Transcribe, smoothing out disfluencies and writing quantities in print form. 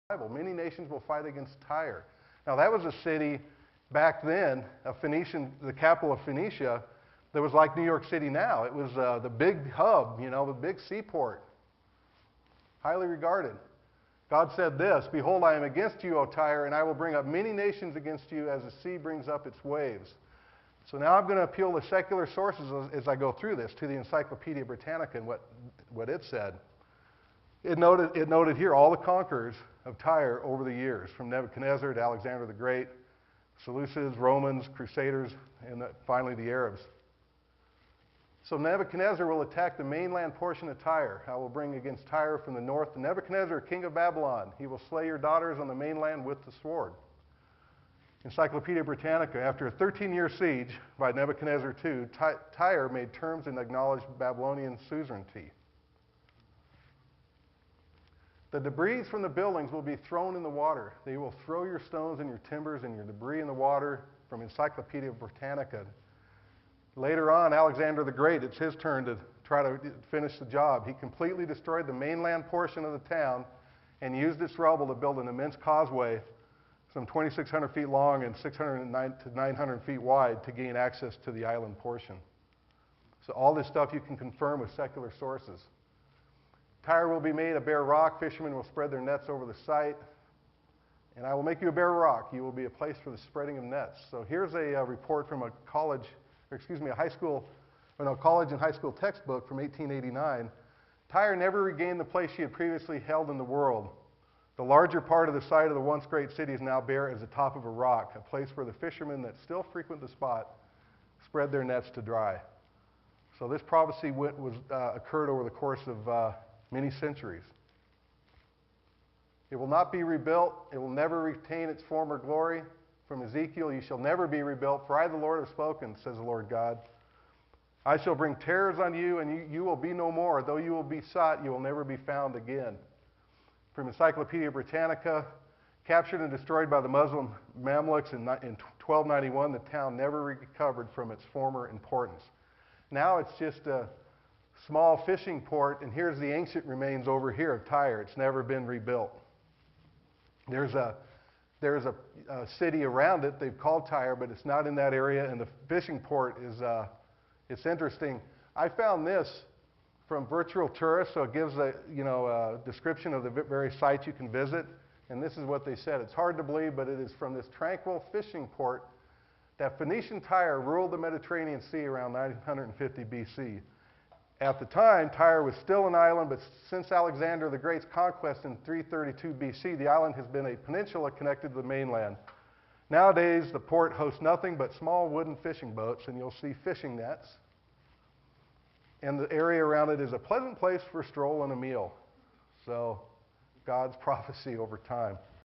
Many nations will fight against Tyre. Now that was a city back then, the capital of Phoenicia, that was like New York City now. It was the big hub, the big seaport, highly regarded. God said this, "Behold, I am against you, O Tyre, and I will bring up many nations against you as the sea brings up its waves." So now I'm going to appeal to secular sources as I go through this, to the Encyclopedia Britannica and what it said. It noted here all the conquerors of Tyre over the years, from Nebuchadnezzar to Alexander the Great, Seleucids, Romans, Crusaders, and finally the Arabs. So Nebuchadnezzar will attack the mainland portion of Tyre. I will bring against Tyre from the north Nebuchadnezzar, king of Babylon. He will slay your daughters on the mainland with the sword. Encyclopedia Britannica, after a 13-year siege by Nebuchadnezzar II, Tyre made terms and acknowledged Babylonian suzerainty. The debris from the buildings will be thrown in the water. They will throw your stones and your timbers and your debris in the water, from Encyclopedia Britannica. Later on, Alexander the Great, it's his turn to try to finish the job. He completely destroyed the mainland portion of the town and used its rubble to build an immense causeway, some 2,600 feet long and 600 to 900 feet wide, to gain access to the island portion. So all this stuff you can confirm with secular sources. Tyre will be made a bare rock. Fishermen will spread their nets over the site. And I will make you a bare rock. You will be a place for the spreading of nets. So here's a report from a college and high school textbook from 1889. Tyre never regained the place she had previously held in the world. The larger part of the site of the once great city is now bare as the top of a rock, a place where the fishermen that still frequent the spot spread their nets to dry. So this prophecy occurred over the course of many centuries. It will not be rebuilt. It will never retain its former glory. From Ezekiel, "You shall never be rebuilt, for I, the Lord, have spoken, says the Lord God. I shall bring terrors on you, and you will be no more. Though you will be sought, you will never be found again." From Encyclopedia Britannica, captured and destroyed by the Muslim Mamluks in 1291, the town never recovered from its former importance. Now it's just a small fishing port, and here's the ancient remains over here of Tyre. It's never been rebuilt. There's a city around it they've called Tyre, but it's not in that area, and the fishing port is, it's interesting. I found this from Virtual Tourist, so it gives a description of the various sites you can visit, and this is what they said. It's hard to believe, but it is from this tranquil fishing port that Phoenician Tyre ruled the Mediterranean Sea around 950 BC. At the time, Tyre was still an island, but since Alexander the Great's conquest in 332 BC, the island has been a peninsula connected to the mainland. Nowadays, the port hosts nothing but small wooden fishing boats, and you'll see fishing nets. And the area around it is a pleasant place for a stroll and a meal. So, God's prophecy over time.